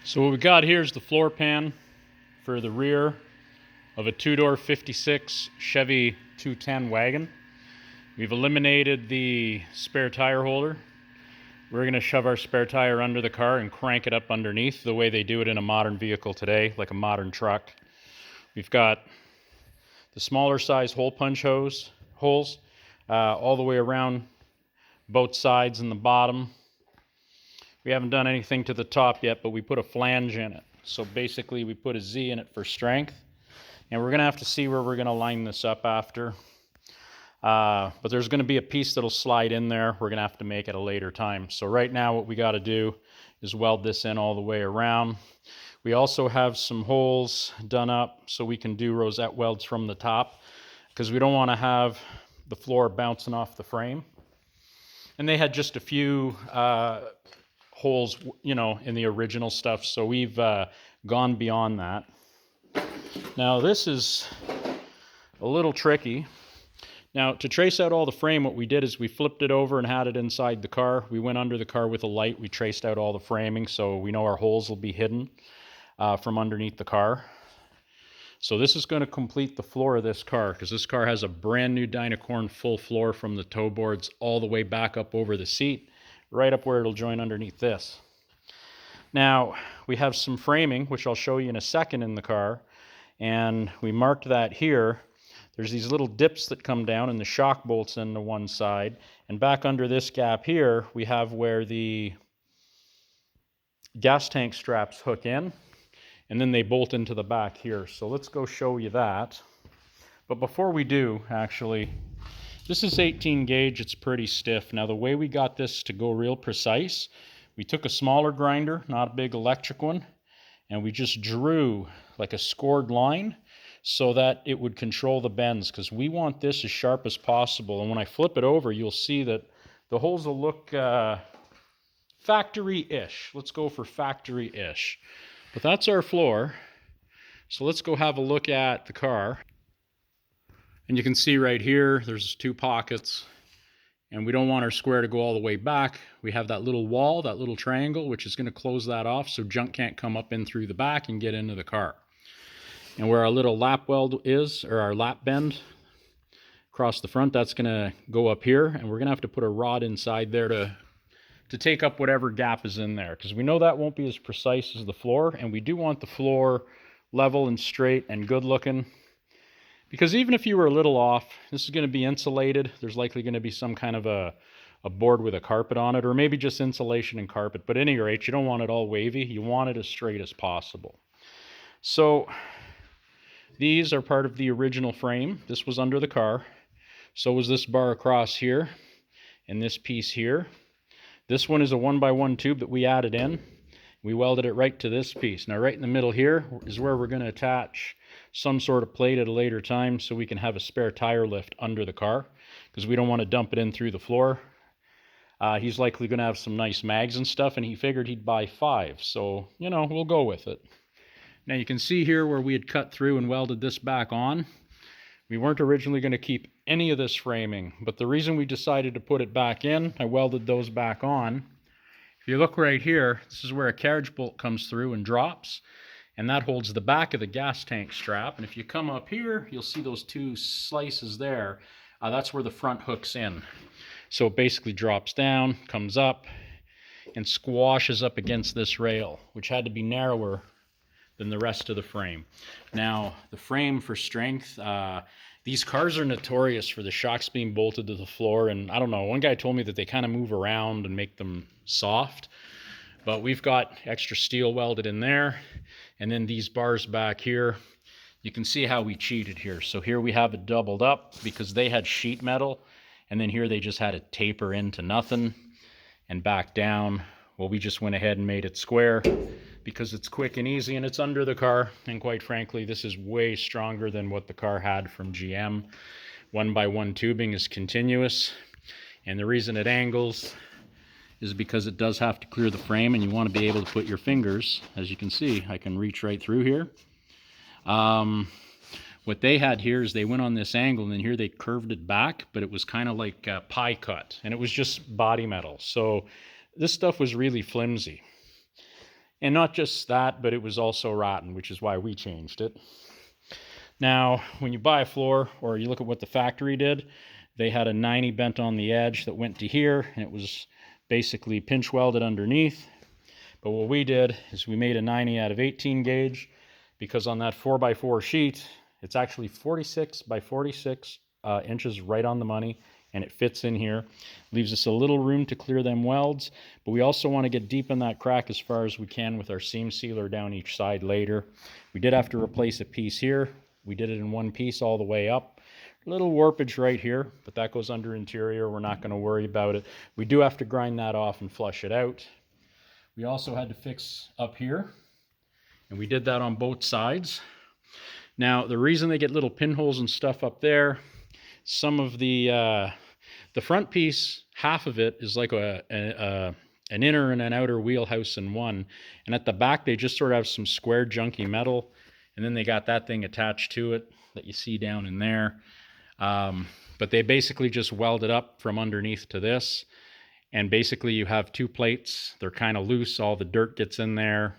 So what we got here is the floor pan for the rear of a two-door 56 Chevy 210 wagon. We've eliminated the spare tire holder. We're going to shove our spare tire under the car and crank it up underneath the way they do it in a modern vehicle today, like a modern truck. We've got the smaller size hole punch holes all the way around both sides and the bottom. We haven't done anything to the top yet, but we put a flange in it. So basically we put a Z in it for strength. And we're going to have to see where we're going to line this up after. But there's going to be a piece that'll slide in there. We're going to have to make at a later time. So right now what we got to do is weld this in all the way around. We also have some holes done up so we can do rosette welds from the top, because we don't want to have the floor bouncing off the frame. And they had just a few holes, you know, in the original stuff, so we've gone beyond that. Now this is a little tricky. Now to trace out all the frame, what we did is we flipped it over and had it inside the car. We went under the car with a light. We traced out all the framing so we know our holes will be hidden from underneath the car. So this is going to complete the floor of this car, because this car has a brand new Dynacorn full floor from the toe boards all the way back up over the seat, right up where it'll join underneath this. Now we have some framing, which I'll show you in a second, in the car, and we marked that here. There's these little dips that come down and the shock bolts in the one side, and back under this gap here we have where the gas tank straps hook in, and then they bolt into the back here. So let's go show you that. But before we do, actually, this is 18 gauge, it's pretty stiff. Now the way we got this to go real precise, we took a smaller grinder, not a big electric one, and we just drew like a scored line so that it would control the bends, because we want this as sharp as possible. And when I flip it over, you'll see that the holes will look factory-ish. Let's go for factory-ish. But that's our floor. So let's go have a look at the car. And you can see right here, there's two pockets. And we don't want our square to go all the way back. We have that little wall, that little triangle, which is going to close that off so junk can't come up in through the back and get into the car. And where our little lap weld is, or our lap bend across the front, that's going to go up here. And we're going to have to put a rod inside there to take up whatever gap is in there, because we know that won't be as precise as the floor, and we do want the floor level and straight and good looking, because even if you were a little off, this is going to be insulated. There's likely going to be some kind of a board with a carpet on it, or maybe just insulation and carpet, but at any rate, you don't want it all wavy. You want it as straight as possible. So these are part of the original frame. This was under the car. So was this bar across here and this piece here. This one is a 1x1 tube that we added in. We welded it right to this piece. Now right in the middle here is where we're going to attach some sort of plate at a later time so we can have a spare tire lift under the car, because we don't want to dump it in through the floor. He's likely going to have some nice mags and stuff, and he figured he'd buy 5. So, you know, we'll go with it. Now you can see here where we had cut through and welded this back on. We weren't originally going to keep any of this framing, but the reason we decided to put it back in, I welded those back on. If you look right here, this is where a carriage bolt comes through and drops, and that holds the back of the gas tank strap. And if you come up here, you'll see those two slices there. That's where the front hooks in. So it basically drops down, comes up, and squashes up against this rail, which had to be narrower than the rest of the frame. Now, the frame for strength, these cars are notorious for the shocks being bolted to the floor, and I don't know, one guy told me that they kind of move around and make them soft, but we've got extra steel welded in there, and then these bars back here, you can see how we cheated here. So here we have it doubled up because they had sheet metal, and then here they just had it taper into nothing and back down. Well, we just went ahead and made it square because it's quick and easy and it's under the car. And quite frankly, this is way stronger than what the car had from GM. 1x1 tubing is continuous, and the reason it angles is because it does have to clear the frame, and you want to be able to put your fingers, as you can see, I can reach right through here. What they had here is they went on this angle, and then here they curved it back, but it was kind of like a pie cut, and it was just body metal. So this stuff was really flimsy. And not just that, but it was also rotten, which is why we changed it. Now, when you buy a floor, or you look at what the factory did, they had a 90 bent on the edge that went to here, and it was basically pinch welded underneath. But what we did is we made a 90 out of 18 gauge, because on that 4x4 sheet, it's actually 46 by 46 inches, right on the money, and it fits in here. Leaves us a little room to clear them welds, but we also want to get deep in that crack as far as we can with our seam sealer down each side later. We did have to replace a piece here. We did it in one piece all the way up. A little warpage right here, but that goes under interior. We're not going to worry about it. We do have to grind that off and flush it out. We also had to fix up here, and we did that on both sides. Now, the reason they get little pinholes and stuff up there, some of the front piece, half of it is like an inner and an outer wheelhouse in one, and at the back they just sort of have some square junky metal, and then they got that thing attached to it that you see down in there. But they basically just weld it up from underneath to this, and basically you have two plates. They're kind of loose, all the dirt gets in there.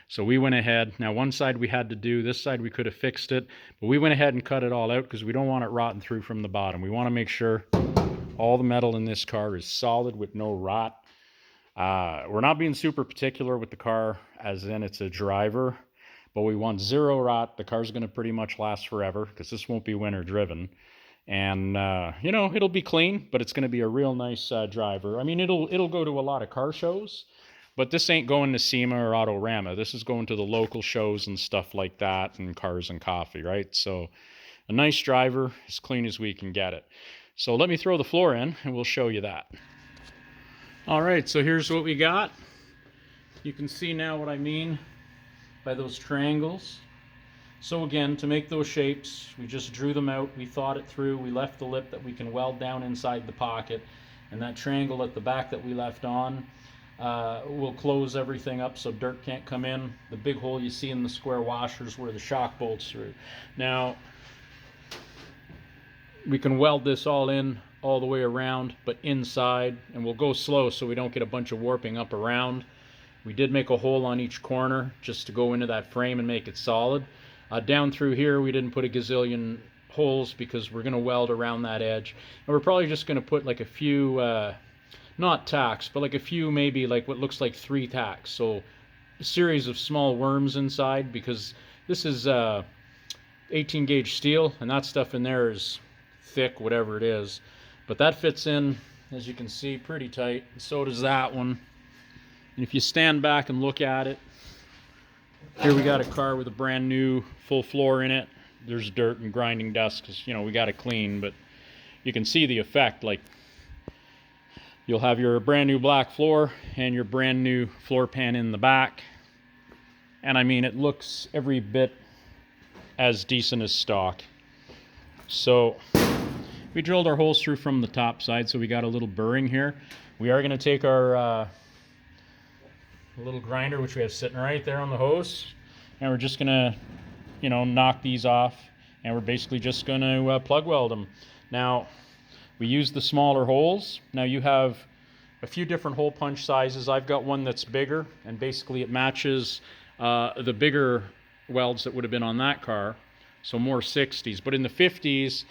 So we went ahead, now one side we had to do, this side we could have fixed it, but we went ahead and cut it all out because we don't want it rotting through from the bottom. We want to make sure all the metal in this car is solid with no rot. We're not being super particular with the car, as in it's a driver, but we want zero rot. The car's going to pretty much last forever because this won't be winter driven. And, you know, it'll be clean, but it's going to be a real nice driver. I mean, it'll go to a lot of car shows, but this ain't going to SEMA or Autorama. This is going to the local shows and stuff like that, and Cars and Coffee, right? So a nice driver, as clean as we can get it. So let me throw the floor in, and we'll show you that. All right, so here's what we got. You can see now what I mean by those triangles. So again, to make those shapes, we just drew them out, we thought it through, we left the lip that we can weld down inside the pocket, and that triangle at the back that we left on will close everything up so dirt can't come in. The big hole you see in the square washers where the shock bolts through. Now, we can weld this all in all the way around, but inside, and we'll go slow so we don't get a bunch of warping up around. We did make a hole on each corner just to go into that frame and make it solid. Down through here, we didn't put a gazillion holes because we're going to weld around that edge. And we're probably just going to put like a few, not tacks, but like a few, maybe like what looks like 3 tacks. So a series of small worms inside, because this is 18 gauge steel, and that stuff in there is thick, whatever it is. But that fits in, as you can see, pretty tight. And so does that one. And if you stand back and look at it, here we got a car with a brand new full floor in it. There's dirt and grinding dust because, you know, we got to clean, but you can see the effect. Like, you'll have your brand new black floor and your brand new floor pan in the back. And I mean, it looks every bit as decent as stock. So we drilled our holes through from the top side, so we got a little burring here. We are going to take our little grinder, which we have sitting right there on the hose, and we're just gonna, you know, knock these off, and we're basically just gonna plug weld them. Now, we use the smaller holes. Now, you have a few different hole punch sizes. I've got one that's bigger, and basically it matches the bigger welds that would have been on that car, so more 60s. But in the 50s,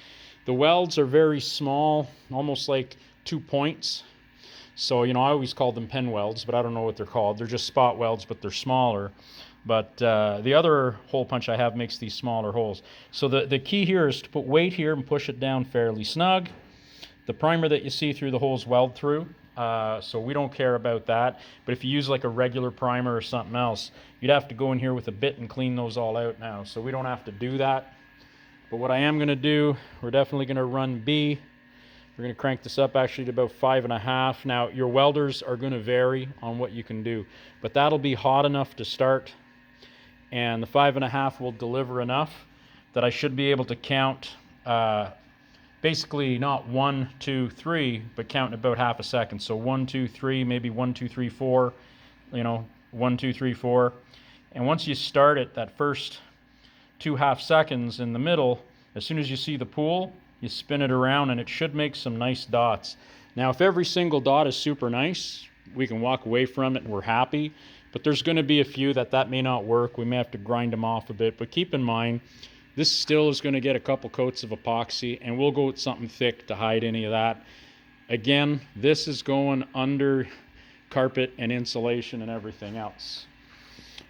the welds are very small, almost like 2 points. So, you know, I always call them pen welds, but I don't know what they're called. They're just spot welds, but they're smaller. But the other hole punch I have makes these smaller holes. So the key here is to put weight here and push it down fairly snug. The primer that you see through the holes weld through, so we don't care about that. But if you use like a regular primer or something else, you'd have to go in here with a bit and clean those all out now. So we don't have to do that. But what I am going to do, we're definitely going to run B. We're going to crank this up actually to about 5.5. Now, your welders are going to vary on what you can do, but that'll be hot enough to start, and the 5.5 will deliver enough that I should be able to count basically not 1, 2, 3, but count in about half a second. So 1, 2, 3, maybe 1, 2, 3, 4, you know, 1, 2, 3, 4. And once you start it, that first 2.5 seconds in the middle, as soon as you see the pool, you spin it around and it should make some nice dots. Now, if every single dot is super nice, we can walk away from it and we're happy. But there's going to be a few that may not work. We may have to grind them off a bit. But keep in mind, this still is going to get a couple coats of epoxy, and we'll go with something thick to hide any of that. Again, this is going under carpet and insulation and everything else.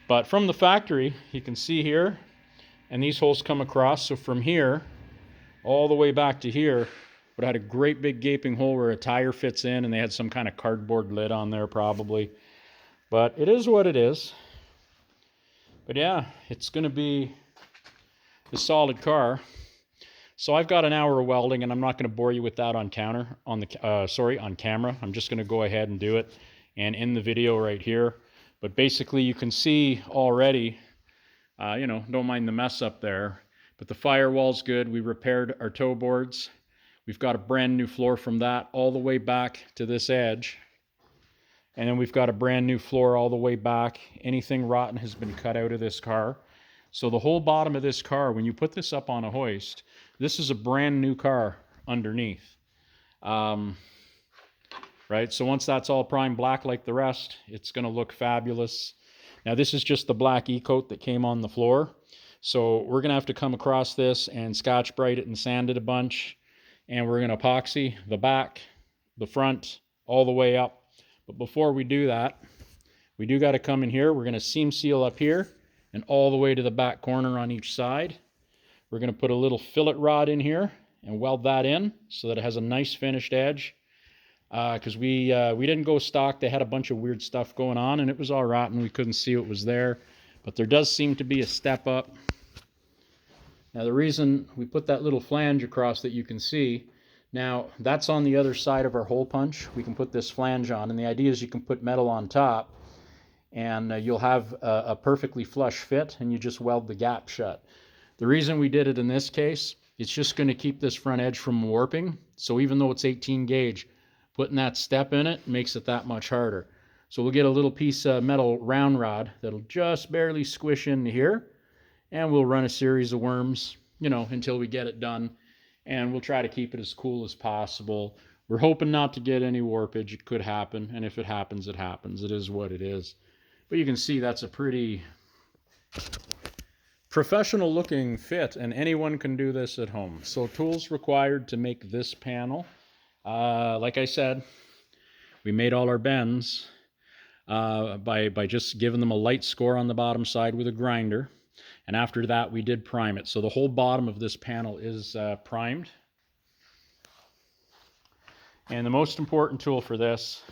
But from the factory, you can see here, and these holes come across. So from here all the way back to here, but had a great big gaping hole where a tire fits in, and they had some kind of cardboard lid on there probably. But it is what it is. But yeah, it's going to be a solid car. So I've got an hour of welding, and I'm not going to bore you with that on camera. I'm just going to go ahead and do it, and in the video right here. But basically, you can see already, don't mind the mess up there. But the firewall's good. We repaired our toe boards. We've got a brand new floor from that all the way back to this edge. And then we've got a brand new floor all the way back. Anything rotten has been cut out of this car. So the whole bottom of this car, when you put this up on a hoist, this is a brand new car underneath. Right? So once that's all prime black like the rest, it's going to look fabulous. Now this is just the black e-coat that came on the floor. So we're going to have to come across this and Scotch Brite it and sand it a bunch. And we're going to epoxy the back, the front, all the way up. But before we do that, we do got to come in here. We're going to seam seal up here and all the way to the back corner on each side. We're going to put a little fillet rod in here and weld that in so that it has a nice finished edge. Because we didn't go stock. They had a bunch of weird stuff going on, and it was all rotten. We couldn't see what was there. But there does seem to be a step up. Now the reason we put that little flange across that you can see, now that's on the other side of our hole punch. We can put this flange on, and the idea is you can put metal on top, and you'll have a perfectly flush fit, and you just weld the gap shut. The reason we did it in this case, it's just going to keep this front edge from warping. So even though it's 18 gauge, putting that step in it makes it that much harder. So we'll get a little piece of metal round rod that'll just barely squish into here, and we'll run a series of worms, until we get it done. And we'll try to keep it as cool as possible. We're hoping not to get any warpage. It could happen, and if it happens, it happens. It is what it is. But you can see that's a pretty professional looking fit, and anyone can do this at home. So tools required to make this panel. Like I said, we made all our bends by just giving them a light score on the bottom side with a grinder. And after that, we did prime it. So the whole bottom of this panel is primed. And the most important tool for this,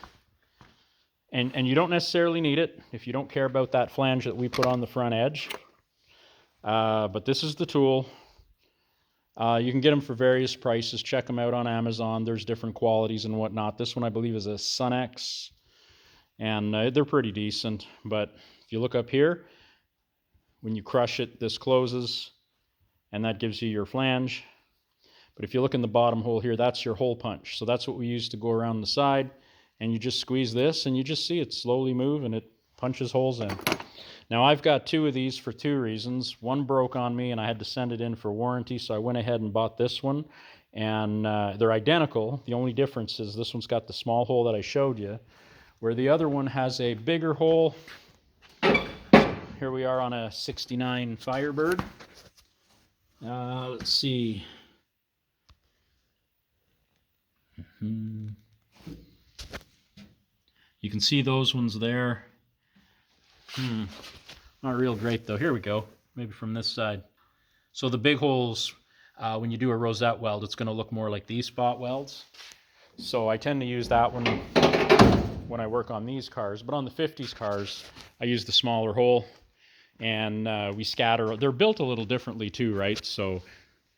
and you don't necessarily need it if you don't care about that flange that we put on the front edge. But this is the tool. You can get them for various prices. Check them out on Amazon. There's different qualities and whatnot. This one I believe is a Sunex, and they're pretty decent. But if you look up here, when you crush it, this closes, and that gives you your flange. But if you look in the bottom hole here, that's your hole punch. So that's what we use to go around the side, and you just squeeze this, and you just see it slowly move, and it punches holes in. Now I've got two of these for two reasons. One broke on me, and I had to send it in for warranty, so I went ahead and bought this one. And they're identical. The only difference is this one's got the small hole that I showed you, where the other one has a bigger hole. Here we are on a 69 Firebird. Let's see. You can see those ones there. Not real great though. Here we go. Maybe from this side. So the big holes, when you do a rosette weld, it's going to look more like these spot welds. So I tend to use that one when I work on these cars. But on the 50s cars, I use the smaller hole. And we scatter. They're built a little differently too, right? So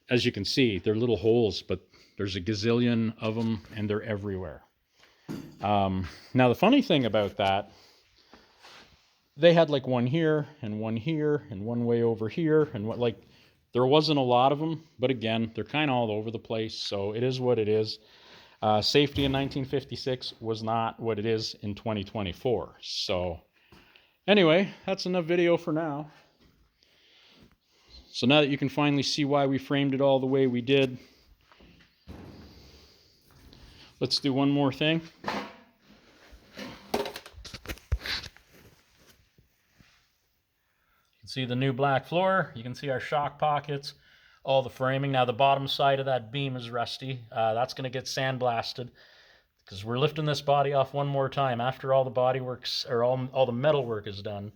as you can see, they're little holes, but there's a gazillion of them, and they're everywhere. Now the funny thing about that, they had like one here and one here and one way over here, and there wasn't a lot of them, but again, they're kind of all over the place. So it is what it is. Safety in 1956 was not what it is in 2024. So anyway, that's enough video for now. So now that you can finally see why we framed it all the way we did, let's do one more thing. See the new black floor. You can see our shock pockets, all the framing. Now the bottom side of that beam is rusty. That's going to get sandblasted because we're lifting this body off one more time. After all the body works, or all the metal work is done,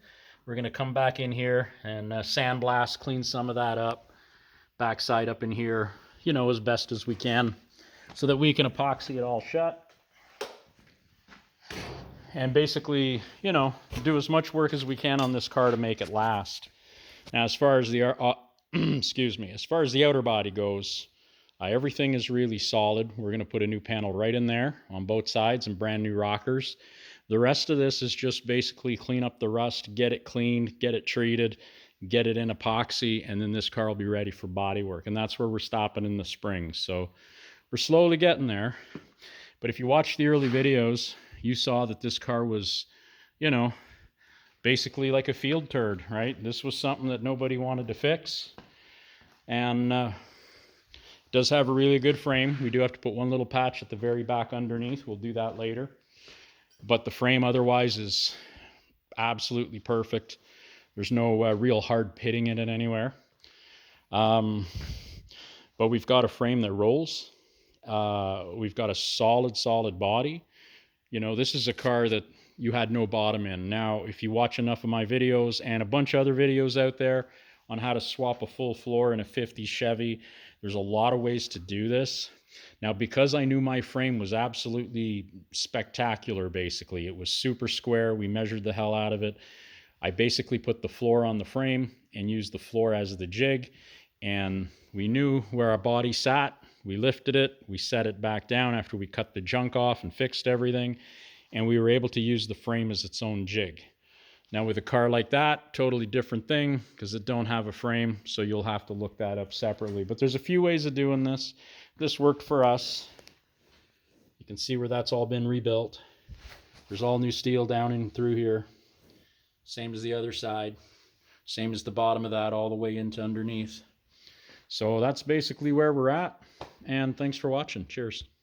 we're going to come back in here and sandblast, clean some of that up, backside up in here, you know, as best as we can, so that we can epoxy it all shut. And basically, you know, do as much work as we can on this car to make it last. Now, as far as the excuse me, as far as the outer body goes, everything is really solid. We're going to put a new panel right in there on both sides and brand new rockers. The rest of this is just basically clean up the rust, get it cleaned, get it treated, get it in epoxy, and then this car will be ready for body work. And that's where we're stopping in the spring. So we're slowly getting there. But if you watch the early videos, you saw that this car was, you know, basically like a field turd, right? This was something that nobody wanted to fix. And does have a really good frame. We do have to put one little patch at the very back underneath. We'll do that later. But the frame otherwise is absolutely perfect. There's no real hard pitting in it anywhere. But we've got a frame that rolls. We've got a solid body. You know, this is a car that you had no bottom in. Now, if you watch enough of my videos and a bunch of other videos out there on how to swap a full floor in a 50 Chevy, there's a lot of ways to do this. Now, because I knew my frame was absolutely spectacular, basically, it was super square. We measured the hell out of it. I basically put the floor on the frame and used the floor as the jig, and we knew where our body sat. We lifted it, we set it back down after we cut the junk off and fixed everything, and we were able to use the frame as its own jig. Now with a car like that, totally different thing because it don't have a frame, so you'll have to look that up separately. But there's a few ways of doing this. This worked for us. You can see where that's all been rebuilt. There's all new steel down in through here. Same as the other side. Same as the bottom of that all the way into underneath. So that's basically where we're at. And thanks for watching. Cheers.